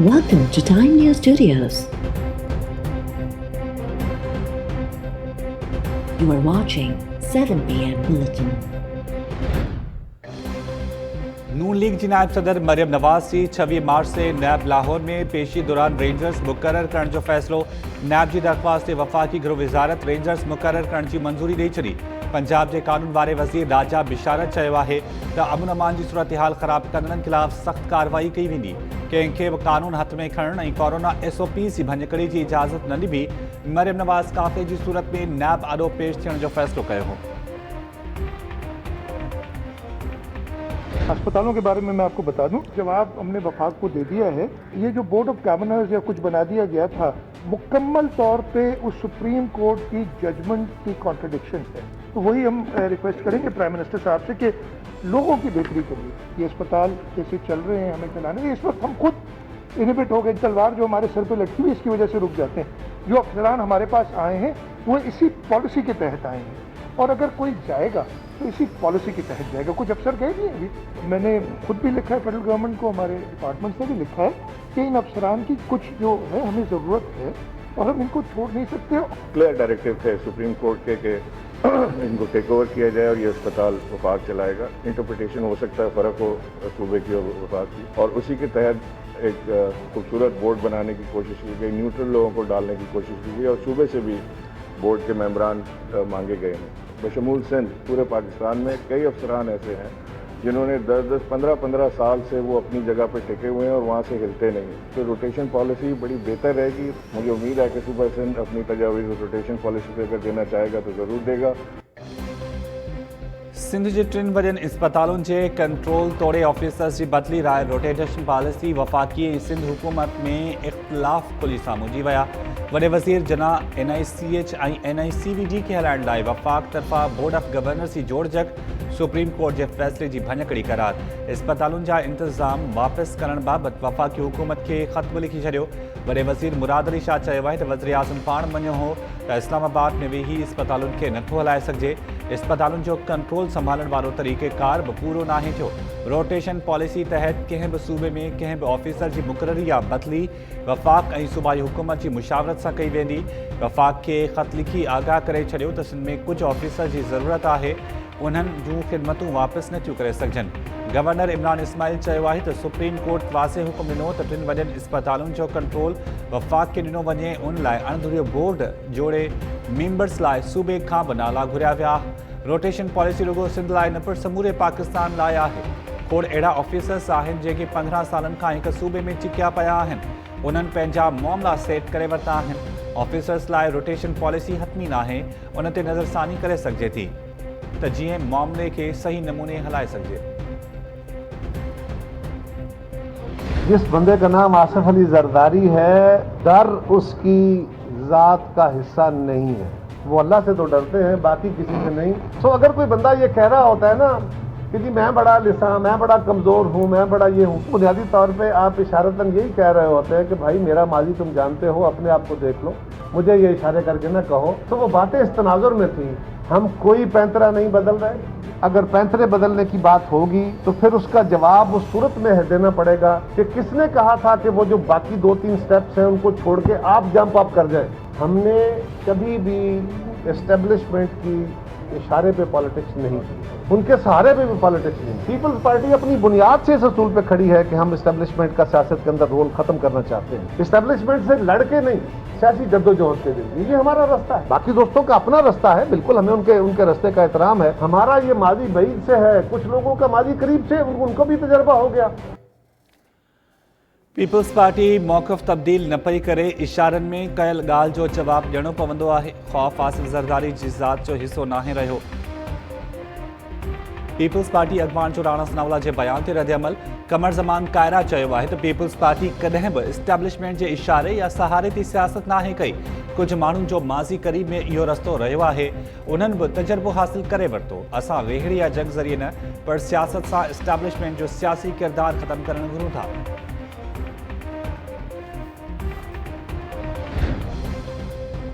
Welcome to Time News Studios. You are watching 7 p.m. Bulletin. Noon league जी नायब सदर मरियम नवाज की 26 मार्च से नैब लाहौर में पेशी दौरान रेंजर्स मुकर्रर करण जो फैसलो नैब की दरख्वास्त वफाकी गृह वज़ारत रेंजर्स मुकर्रर करण की मंजूरी दी छड़ी। पंजाब के कानून वारे वज़ीर राजा बिशारत है तो अमन अमान की सूरत हाल ख़राब कंदड़नि खिलाफ़ सख्त कार्रवाई कई वेंदी। कंहिंखे बि कानून हथ में खणण ऐं कोरोना SOP जी भञकड़ी की इजाज़त न ॾिबी। मरियम नवाज़ काफ़े की सूरत में नैब आॾो पेश थियण जो फैसलो कयो हो। अस्पतालों के बारे में मैं आपको बता दूं, जवाब हमने वफाक को दे दिया है। ये जो बोर्ड ऑफ गवर्नर्स या कुछ बना दिया गया था, मुकम्मल तौर पे उस सुप्रीम कोर्ट की जजमेंट की कॉन्ट्रडिक्शन है। तो वही हम रिक्वेस्ट करेंगे प्राइम मिनिस्टर साहब से कि लोगों की बेहतरी के लिए ये अस्पताल जैसे चल रहे हैं हमें चलाने, इस वक्त हम खुद इनहिबिट हो गए। तलवार जो हमारे सर पे लटकी हुई इसकी वजह से रुक जाते हैं। जो अफसरान हमारे पास आए हैं वो इसी पॉलिसी के तहत आए हैं, और अगर कोई जाएगा तो इसी पॉलिसी के तहत जाएगा। कुछ अफसर गए भी हैं अभी, मैंने खुद भी लिखा है फेडरल गवर्नमेंट को, हमारे डिपार्टमेंट से भी लिखा है कि इन अफसरान की कुछ जो है हमें ज़रूरत है और हम इनको छोड़ नहीं सकते। क्लियर डायरेक्टिव थे सुप्रीम कोर्ट के इनको टेक ओवर किया जाए और ये अस्पताल वफाक चलाएगा। इंटरप्रिटेशन हो सकता है फ़र्क हो सूबे की और वफाक की, और उसी के तहत एक खूबसूरत बोर्ड बनाने की कोशिश की गई, न्यूट्रल लोगों को डालने की कोशिश की गई, और सूबे से भी बोर्ड के मेंबरान मांगे गए हैं। बशमूल सिंध पूरे पाकिस्तान में कई अफसरान ऐसे हैं जिन्होंने 10-10, 15-15 साल से वो अपनी जगह पर टिके हुए हैं और वहाँ से हिलते नहीं। तो रोटेशन पॉलिसी बड़ी बेहतर रहेगी। मुझे उम्मीद है कि सूबा सिंध अपनी तजावीज़ रोटेशन पॉलिसी पर अगर देना चाहेगा तो ज़रूर देगा। सिंध के 3 वॾनि अस्पतालों के कंट्रोल तोड़े ऑफिसर्स की बदली राय रोटेशन पॉलिसी वफाकी ऐं सिंध हुकूमत में इख्तलाफ खुली साम्हूं जी विया। वॾे वज़ीर जना NICH ऐं NICVD के हलाइण लाइ वफाक तरफ़ा बोर्ड ऑफ गवर्नर्स की जोड़जक सुप्रीम कोर्ट के फैसले की भञकड़ी करार। अस्पतालों जा इंतजाम वापस करण बाबत वफाकी हुकूमत के ख़त बि लिखी छॾियो। वॾे वज़ीर मुराद अली शाह चयो आहे त वज़ीर आज़म पाण मञियो हो त इस्लामाबाद में वेही अस्पतालों के नथो हलाए सघिजे। अस्पतालों जो कंट्रोल संभालण वारो तरीक़ेकार बि पूरो नाहे थियो। रोटेशन पॉलिसी तहत कंहिं बि सूबे में कंहिं बि ऑफिसर की मुक़ररी या बदली वफाक ऐं सूबाई हुकूमत की मुशावरत सां कई वेंदी। वफाक के ख़त लिखी आगाह करे छॾियो त सिंध में कुछ ऑफिसर की ज़रूरत है, उन्हनि जूं ख़िदमतूं वापस नथियूं करे सघजनि। गवर्नर इमरान इस्माइल चयो आहे त सुप्रीम कोर्ट वाज़े हुकुम ॾिनो त 3 वॾनि अस्पतालों जो कंट्रोल वफाक के ॾिनो वञे। उन लाइ अणधुरियो बोर्ड जोड़े मेंबर्स लाइ सूबे खां बि नाला घुरिया विया। रोटेशन पॉलिसी रुगो सिंध लाइ न पर समूरे पाकिस्तान लाइ आहे। खोड़ अहिड़ा ऑफिसर्स आहिनि जेके 15 सालनि खां हिक सूबे में चिकिया पिया आहिनि। उन्हनि पंहिंजा मामला सेट करे वरिता आहिनि। ऑफिसर्स लाइ रोटेशन पॉलिसी हतमी नाहे, उन ते नज़रसानी करे सघिजे थी त जीअं मामले के सही नमूने हलाए सघिजे। जिस बंदे का नाम आसिफ अली जरदारी है, डर उसकी जात का हिस्सा नहीं है। वो अल्लाह से तो डरते हैं, बाकी किसी से नहीं। तो अगर कोई बंदा ये कह रहा होता है ना कि जी मैं बड़ा लिसान, मैं बड़ा कमज़ोर हूँ, मैं बड़ा ये हूँ, बुनियादी तौर पे आप इशारतन यही कह रहे होते हैं कि भाई मेरा माजी तुम जानते हो, अपने आप को देख लो, मुझे ये इशारे करके ना कहो। तो वो बातें इस तनाजुर में थी। हम कोई पैंतरा नहीं बदल रहे। अगर पैंतरे बदलने की बात होगी तो फिर उसका जवाब उस सूरत में देना पड़ेगा कि किसने कहा था कि वो जो बाकी 2-3 स्टेप्स हैं उनको छोड़ के आप जंप अप कर जाए। हमने कभी भी एस्टेब्लिशमेंट की इशारे पे पॉलिटिक्स नहीं की, उनके सहारे पे भी पॉलिटिक्स नहीं। पीपल्स पार्टी अपनी बुनियाद से इस असूल पे खड़ी है कि हम एस्टेब्लिशमेंट का सियासत के अंदर रोल खत्म करना चाहते हैं। एस्टेब्लिशमेंट से लड़के नहीं, सियासी जद्दोजहद के लिए ये हमारा रास्ता है। बाकी दोस्तों का अपना रास्ता है, बिल्कुल हमें उनके रास्ते का एहतराम है। हमारा ये माजी बईद से है, कुछ लोगों का माजी करीब से, उनको भी तजर्बा हो गया। पीपल्स पार्टी मौक़िफ़ तब्दील न पई करे, इशारनि में कयल ॻाल्हि जो जवाब ॾियणो पवंदो आहे। ख़ौफ़ आसिफ ज़रदारी जी ज़ात जो हिस्सो नाहे रहियो। पीपल्स पार्टी अॻवान जो राणा सनाउल्ला जे बयान ते रद्दअमल कमर ज़मान कायरा चयो आहे त पीपल्स पार्टी कॾहिं बि इस्टेब्लिशमेंट जे इशारे या सहारे ते सियासत नाहे कई। कुछ माण्हुनि जो माज़ी करीब में इहो रस्तो रहियो आहे, उन्हनि बि तजर्बो हासिल करे वरितो। असां वेहड़ी या जंग ज़रिए न पर सियासत सां इस्टेब्लिशमेंट जो सियासी किरदार ख़त्म करणु घुरूं था।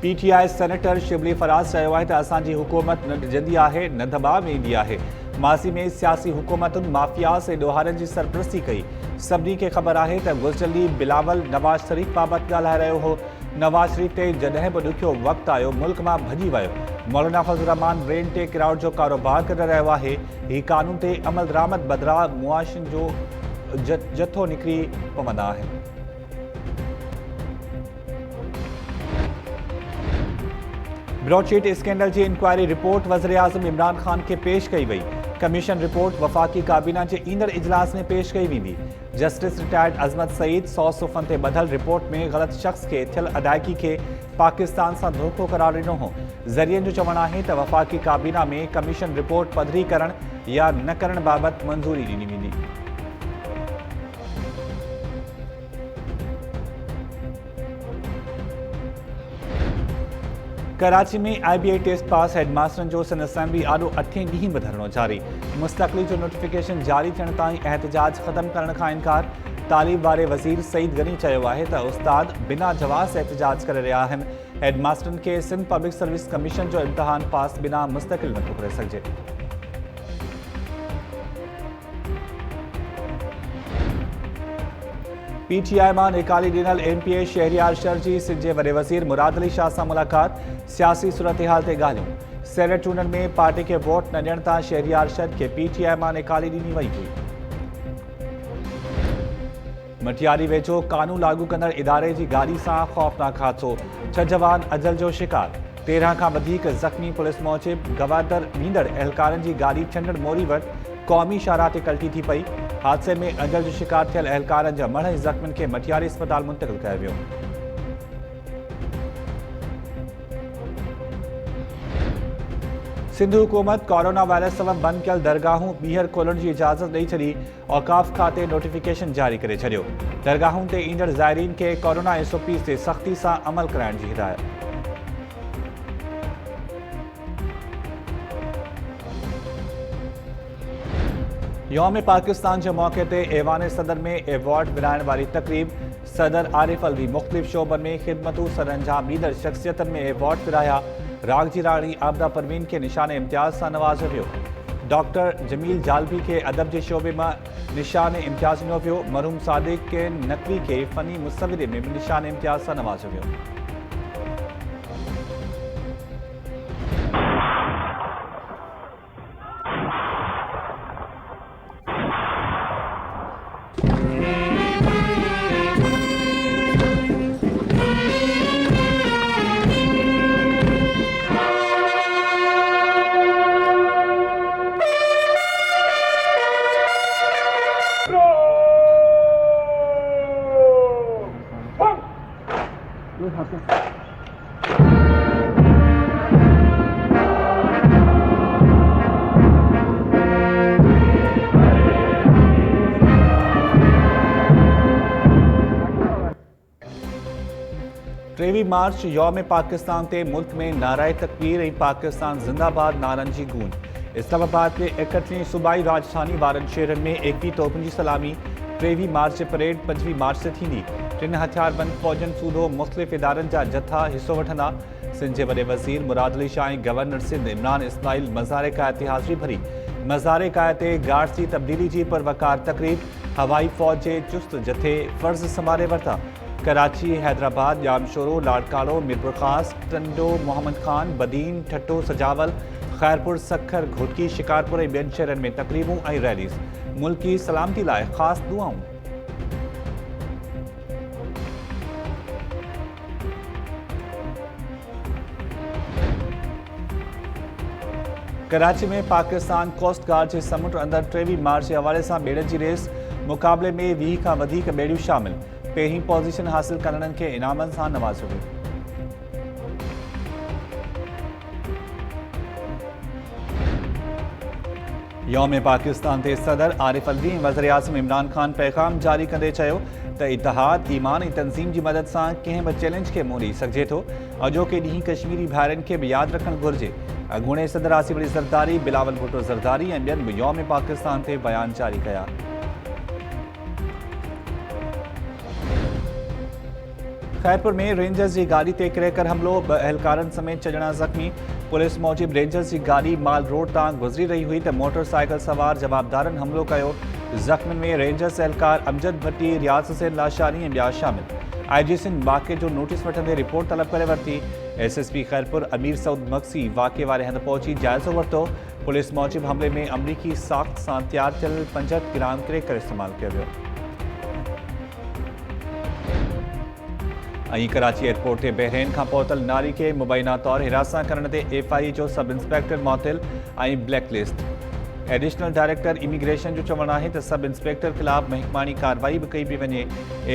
PTI सेनेटर शिबली फराज चयो आहे त असांजी हुकूमत न डिॼंदी आहे, न दॿाउ में ईंदी आहे। माज़ी में सियासी हुकूमतुनि माफ़िया से ॾोहारनि जी सरपरस्ती कई। सभिनी खे ख़बर आहे त गुज़िरियल बिलावल नवाज़ शरीफ़ बाबति ॻाल्हाए रहियो हो। नवाज़ शरीफ़ ते जॾहिं बि ॾुखियो वक़्तु आयो मुल्क मां भॼी वियो। मौलाना फज़लुर रहमान रेंट ते किराउट जो कारोबार करे रहियो आहे। हीउ कानून ते अमल दरामद बदिरां मुआशिन जो जथो निकिरी पवंदा आहिनि। ब्रॉडशीट स्कैंडल जी इंक्वायरी रिपोर्ट वज़ीर आज़म इमरान ख़ान खे पेश कई वई। कमीशन रिपोर्ट वफ़ाक़ी काबीना जे ईंदड़ इजलास में पेश कई वेंदी। जस्टिस रिटायर्ड अज़मत सईद 100 सुफ़नि ते ॿधल रिपोर्ट में ग़लत शख़्स खे थियल अदायगी खे पाकिस्तान सां धोखो करार ॾिनो हो। ज़रियनि जो चवणु आहे त वफ़ाक़ी काबीना में कमीशन रिपोर्ट पधरी करणु या न करणु बाबति मंज़ूरी ॾिनी वेंदी। कराची में IBA टेस्ट पास हेडमास्टरनि जो सिंध असेंबली आॾो 8 ॾींहं बि धरणो जारी। मुस्तक़िली जो नोटिफिकेशन जारी थियण ताईं एहतजाज ख़त्म करण खां इनकार। तालीम वारे वज़ीर सईद गनी चयो आहे त उस्ताद बिना जवाज़ एहतजाज करे रहिया आहिनि। हेडमास्टरनि खे सिंध पब्लिक सर्विस कमीशन जो इम्तिहान पास बिना मुस्तक़िल नथो करे सघिजे। PTI मां निकाली ॾिनल MPA शहरियार शर जी सिंध जे वॾे वज़ीर मुराद अली शाह सां मुलाक़ात। सियासी सूरतहाल ते ॻाल्हियूं। सेनेट चूंडनि में पार्टी खे वोट न ॾियण तां शहरियार शर खे PTI मां निकाली ॾिनी वई हुई। मटियारी वेझो कानून लागू कंदड़ इदारे जी गाॾी सां ख़ौफ़नाक हादसो। 6 जवान अजल जो शिकार। 13 खां वधीक ज़ख़्मी। पुलिस मूजिबि गवादर ॾींदड़ एहलकारनि जी गाॾी चंडड़ मोरी वटि क़ौमी शाहराह ते कल्टी थी पई। हादसे में अजल जो शिकार थियल एहलकारनि जा मढ़ई ज़ख़्मियुनि खे मटियारी अस्पताल मुंतक़िल कयो वियो। सिंध हुकूमत कोरोना वायरस सबबि बंदि कयल दरगाहूं ॿीहर खोलण जी इजाज़त ॾेई छॾी। औक़ाफ़ खाते नोटिफिकेशन जारी करे छॾियो। दरगाहुनि ते ईंदड़ ज़ाइरीन खे कोरोना SOP ते सख़्ती सां अमल कराइण जी हिदायत। यौम पाकिस्तान जे मौक़े ते ऐवान सदर में एवॉर्ड विराइण वारी तक़रीब। सदर आरिफ अलवी मुख़्तलिफ़ शोबनि में ख़िदमतूं सरअंजाम ॾींदड़ शख़्सियतनि में एवॉर्ड विराया। राग जी राणी आबदा परवीन खे निशान इम्तियाज़ सां नवाज़ियो वियो। डॉक्टर जमील जालबी खे अदब जे शोबे मां निशान इम्तियाज़ ॾिनो वियो। मरहूम सादिक नक़वी खे फ़नी मुसविरे में निशान इम्तियाज़ सां नवाज़ियो वियो। टेवी मार्च यौम पाकिस्तान ते मुल्क में नाराए तकबीर ऐं पाकिस्तान ज़िंदाबाद नारनि जी गूंज। इस्लामाबाद में 31 सूबाई राजधानी वारनि शहरनि में 21 तोपुनि जी सलामी। 23 मार्च परेड 25 मार्च ते थींदी। 3 हथियारबंद फ़ौजनि सूधो मुख़्तलिफ़ इदारनि जा जथा हिसो वठंदा। सिंध जे वॾे वज़ीर मुराद अली शाह ऐं गवर्नर सिंध इमरान इस्माइल मज़ार कायत ते हाज़िरी भरी। मज़ार कायत ते गार्ड्स जी तब्दीली जी परवकार तक़रीब। हवाई फ़ौज जे चुस्त जथे फ़र्ज़ संभाले वरिता। कराची, हैदराबाद, जामशोरो, लाड़काड़ो, मीरपुर ख़ास, टंडो, मोहम्मद खान, बदीन, ठट्टो, सजावल, खैरपुर, सखर, घोटकी, शिकारपुर ऐं ॿियनि शहरनि में तक़रीबूं ऐं रैलीज़। मुल्की सलामती लाइ ख़ासि दुआऊं। कराची में पाकिस्तान कोस्ट गार्ड जे समुंड अंदरि 23 मार्च जे हवाले सां ॿेड़ियुनि जी रेस। मुक़ाबले में 20 खां वधीक ॿेड़ियूं शामिल। पहिरीं पोज़ीशन हासिल करणनि खे इनामनि सां नवाज़ियो वियो। यौम पाकिस्तान ते सदर आरिफ अलवी ऐं वज़ीर आज़म इमरान ख़ान पैगाम जारी कंदे चयो त इतिहाद, ईमान ऐं तंज़ीम जी मदद सां कंहिं बि चैलेंज खे मुंहुं ॾेई सघिजे थो। अॼोके ॾींहुं कश्मीरी भाइरनि खे बि यादि रखणु घुरिजे। अॻूणे सदर आसिफ अली ज़रदारी, बिलावल भुट्टो ज़रदारी ऐं ॿियनि बि यौम पाकिस्तान ते बयान जारी कया। खैरपुर में रेंजर्स जी गाॾी ते क्रैकर हमिलो। 2 एहलकारनि समेत 6 ॼणा ज़ख़्मी। पुलिस मूजिब रेंजर्स की गाड़ी माल रोड तां गुजरी रही हुई तो मोटरसाइकिल सवार जवाबदारन हमलो कयो। जख्मन में रेंजर्स एहलकार अमजद भट्टी, रियाज हुसैन लाशानी ऐं ॿिया शामिल। IG सिंध वाक़े जो नोटिस वठंदे रिपोर्ट तलब करे वरिती। SSP खैरपुर अमीर सऊद मक्सी वाक़े वारे हंधि पहुची जाइज़ो वरितो। पुलिस मूजिब हमले में अमरीकी साख़्त सां तैयार थियल 65 ग्राम क्रैकर इस्तेमालु कयो वियो। कराची एयरपोर्ट ते बहरेन खां पहुतल नारी के मुबैना तौर हिरासत करण ते FIA जो सब इंस्पेक्टर मौतिल ऐं ब्लैकलिस्ट। एडिशनल डायरेक्टर इमिग्रेशन जो चवणु आहे त सब इंस्पेक्टर ख़िलाफ़ महकमानी कार्रवाई भी कई पई वञे।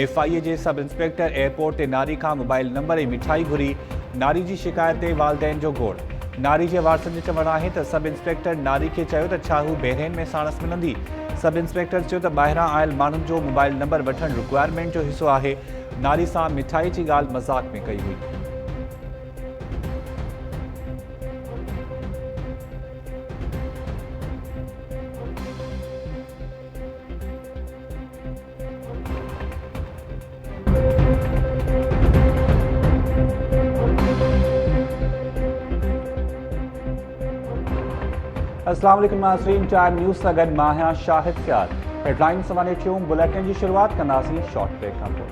FIA जे सब इंस्पेक्टर एयरपोर्ट ते नारी खां मोबाइल नंबर ऐं मिठाई घुरी। नारी जी शिकायत ते वालदेन जो गोड़। नारी जे वारसनि जो चवणु आहे त सब इंस्पेक्टर नारी खे चयो त छा हू बहरेन में साणस मिलंदी। सब इंस्पेक्टर चयो त ॿाहिरां आयल माण्हुनि जो मोबाइल नंबर वठणु रिक्वायरमेंट जो हिसो आहे। नारी सां मिठाई जी ॻाल्हि मज़ाक में कई हुई। अस्सलाम वालेकुम नाज़रीन, टाइम न्यूज़ सां गॾु मां आहियां शाहिद ख़्याल। हेडलाइन्स हवाले थियूं। बुलेटिन जी शुरूआत कंदासीं शॉर्ट ब्रेक खां पोइ।